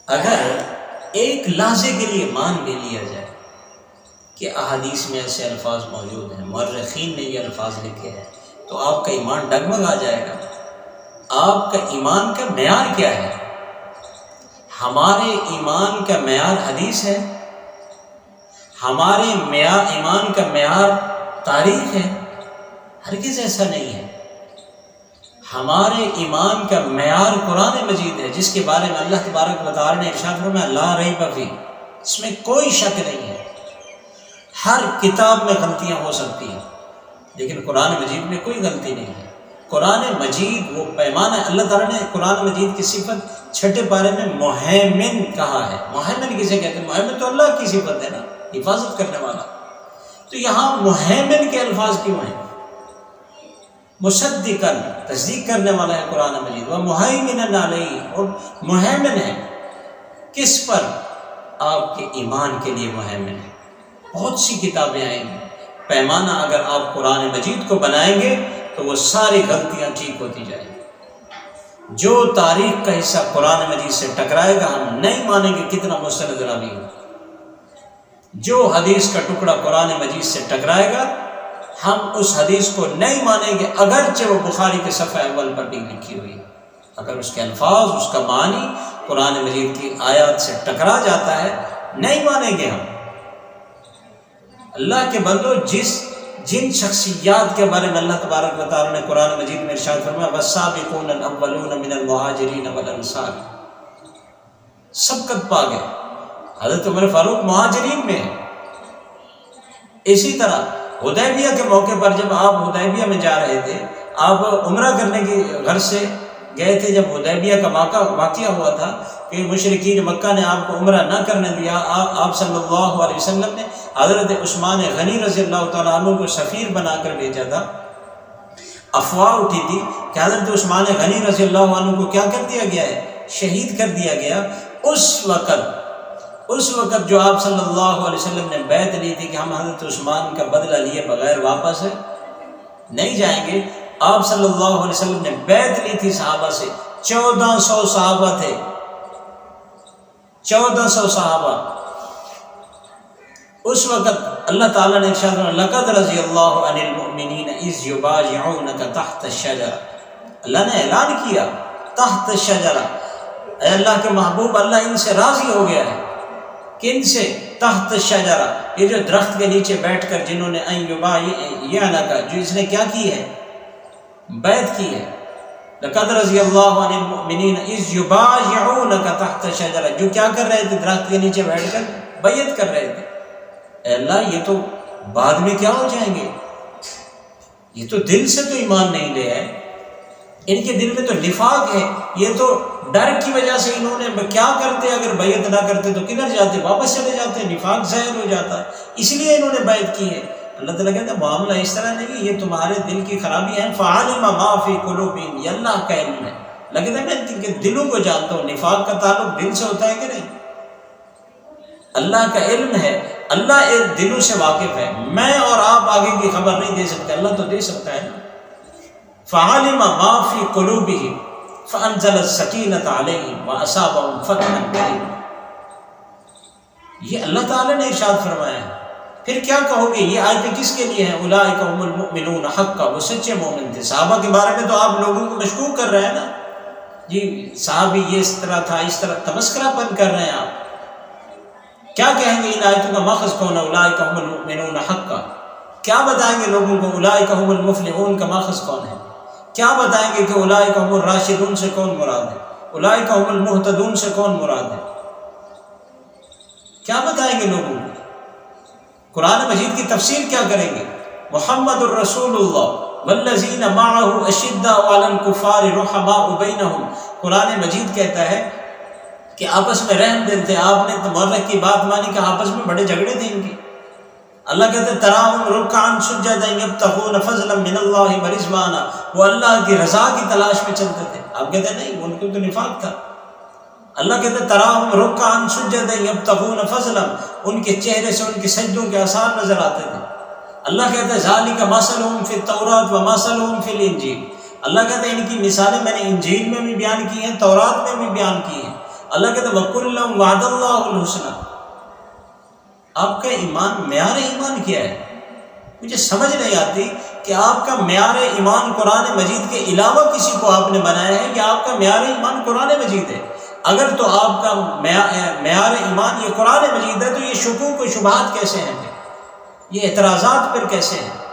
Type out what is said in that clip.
اگر ایک لحظے کے لیے مان بھی لیا جائے کہ احادیث میں ایسے الفاظ موجود ہیں، مورخین نے یہ الفاظ لکھے ہیں، تو آپ کا ایمان ڈگمگا جائے گا۔ آپ کا ایمان کا معیار کیا ہے؟ ہمارے ایمان کا معیار حدیث ہے، ہمارے ایمان کا معیار تاریخ ہے؟ ہرگز ایسا نہیں ہے۔ ہمارے ایمان کا معیار قرآن مجید ہے، جس کے بارے میں اللہ تبارک و تعالی نے ارشاد فرمایا لا ریب فیہ، اس میں کوئی شک نہیں ہے۔ ہر کتاب میں غلطیاں ہو سکتی ہیں، لیکن قرآن مجید میں کوئی غلطی نہیں ہے۔ قرآن مجید وہ پیمانہ، اللہ تعالیٰ نے قرآن مجید کی صفت 6 پارے میں محیمن کہا ہے۔ محیمن کسے کہتے ہیں؟ محیمن تو اللہ کی صفت ہے نا، حفاظت کرنے والا۔ تو یہاں محیمن کے الفاظ کیوں ہیں؟ مصدقاً، تصدیق کرنے والا ہے قرآن مجید، ومہیمن علیہ، اور محیمن ہے کس پر؟ آپ کے ایمان کے لیے محیمن ہے۔ بہت سی کتابیں آئیں گی، پیمانہ اگر آپ قرآن مجید کو بنائیں گے تو وہ ساری غلطیاں ٹھیک ہوتی جائیں گی۔ جو تاریخ کا حصہ قرآن مجید سے ٹکرائے گا ہم نہیں مانیں گے کتنا مستند راوی ہو۔ جو حدیث کا ٹکڑا قرآن مجید سے ٹکرائے گا ہم اس حدیث کو نہیں مانیں گے، اگرچہ وہ بخاری کے صفحہ اول پر بھی لکھی ہوئی۔ اگر اس کے الفاظ، اس کا معنی قرآن مجید کی آیات سے ٹکرا جاتا ہے نہیں مانیں گے ہم۔ اللہ کے بندو، جن شخصیات کے بارے میں اللہ تبارک و تعالی نے قرآن مجید میں ارشاد فرمایا والسابقون الاولون من المہاجرین والانصار، سبقت پا گئے۔ حضرت عمر فاروق مہاجرین میں ہے۔ اسی طرح حدیبیہ کے موقع پر جب آپ حدیبیہ میں جا رہے تھے، آپ عمرہ کرنے کی گھر سے گئے تھے، جب حدیبیہ کا واقعہ ہوا تھا کہ مشرکین مکہ نے آپ کو عمرہ نہ کرنے دیا، آپ صلی اللہ علیہ وسلم نے حضرت عثمان غنی رضی اللہ تعالیٰ عنہ کو سفیر بنا کر بھیجا تھا۔ افواہ اٹھی تھی کہ حضرت عثمان غنی رضی اللہ عنہ کو کیا کر دیا گیا ہے؟ شہید کر دیا گیا۔ اس وقت جو آپ صلی اللہ علیہ وسلم نے بیعت لی تھی کہ ہم حضرت عثمان کا بدلہ لیے بغیر واپس نہیں جائیں گے، آپ صلی اللہ علیہ وسلم نے بیعت لی تھی صحابہ سے۔ 1400 صحابہ تھے، 1400 صحابہ۔ اس وقت اللہ تعالیٰ نے ارشاد فرمایا لقد رضی اللہ عن المؤمنین اذ یبایعونک تحت الشجرہ، اللہ نے اعلان کیا تحت الشجرہ، اے اللہ کے محبوب، اللہ ان سے راضی ہو گیا ہے۔ کن سے؟ تحت الشجرہ، یہ جو درخت کے نیچے بیٹھ کر جنہوں نے ان یبایعنک، جو اس نے کیا کی ہے؟ بیعت کی ہے۔ لقد رضی اللہ عن المؤمنین اذ یبایعونک تحت الشجرہ، جو کیا کر رہے تھے؟ درخت کے نیچے بیٹھ کر بیعت کر رہے تھے۔ اے اللہ، یہ تو بعد میں کیا ہو جائیں گے؟ یہ تو دل سے تو ایمان نہیں لے آئے، ان کے دل میں تو نفاق ہے۔ یہ تو ڈر کی وجہ سے انہوں نے کیا کرتے؟ اگر بیعت نہ کرتے تو کدھر جاتے؟ واپس چلے جاتے، نفاق ظاہر ہو جاتا، اس لیے انہوں نے بیعت کی ہے۔ اللہ تعالیٰ کہتا ہے معاملہ اس طرح نہیں، یہ تمہارے دل کی خرابی ہے۔ فعلم ما فی قلوبہم، یہ اللہ کا علم ہے۔ لگتا ہے میں ان کے دلوں کو جانتا ہوں۔ نفاق کا تعلق دل سے ہوتا ہے کہ نہیں؟ اللہ کا علم ہے، اللہ دلوں سے واقف ہے۔ میں اور آپ آگے کی خبر نہیں دے سکتے، اللہ تو دے سکتا ہے نا۔ فعلم ما فی قلوبہم فانزل السکینۃ علیہم واصابہم فتحا قریبا، یہ اللہ تعالیٰ نے ارشاد فرمایا ہے۔ پھر کیا کہو گے؟ یہ آیتیں کس کے لیے ہیں؟ اولئک هم المؤمنون حقا، وہ سچے مومن تھے۔ صحابہ کے بارے میں تو آپ لوگوں کو مشکوک کر رہے ہیں نا، جی صحابی یہ اس طرح تھا، اس طرح تمسکرہ پن کر رہے ہیں آپ۔ کیا کہیں گے ان آیتوں کا ماخذ کون ہے؟ اولئک هم المؤمنون حقا۔ کیا بتائیں گے لوگوں کو اولئک هم المفلحون کا ماخذ کون ہے؟ کیا بتائیں گے کہ اولئک هم الراشدون سے کون مراد ہے؟ اولئک هم المہتدون سے کون مراد ہے؟ کیا بتائیں گے لوگوں کو؟ قرآن مجید کی تفسیر کیا کریں گے؟ محمد الرسول اللہ والذین معه اشداء علی الکفار رحماء بینہم، قرآن مجید کہتا ہے کہ آپس میں رحم دل تھے۔ آپ نے تو مورخ کی بات مانی کہ آپس میں بڑے جھگڑے تھے ان کی۔ اللہ کہتے ہیں تراہم رکعا سجدا یبتغون فضلا من اللہ ورضوانا، وہ اللہ کی رضا کی تلاش میں چلتے تھے۔ آپ کہتے ہیں نہیں، ان کو تو نفاق تھا۔ اللہ کہتے ہیں تراہم رکعا سجدا یبتغون فضلا، ان کے چہرے سے ان کے سجدوں کے آثار نظر آتے تھے۔ اللہ کہتا ہے ذالک مثلہم فی التوراۃ ومثلہم فی الانجیل، اللہ کہتا ہے ان کی مثالیں میں نے انجیل میں بھی بیان کی ہیں، تورات میں بھی بیان کی ہیں۔ اللہ کہتے ہیں وَكُلًّا وَعَدَ اللَّهُ الْحُسْنَى. آپ کا ایمان، معیار ایمان کیا ہے؟ مجھے سمجھ نہیں آتی کہ آپ کا معیار ایمان قرآن مجید کے علاوہ کسی کو آپ نے بنایا ہے کہ آپ کا معیار ایمان قرآن مجید ہے. اگر تو آپ کا معیار ایمان یہ قرآن مجید ہے تو یہ شکوک و شبہات کیسے ہیں؟ یہ اعتراضات پھر کیسے ہیں؟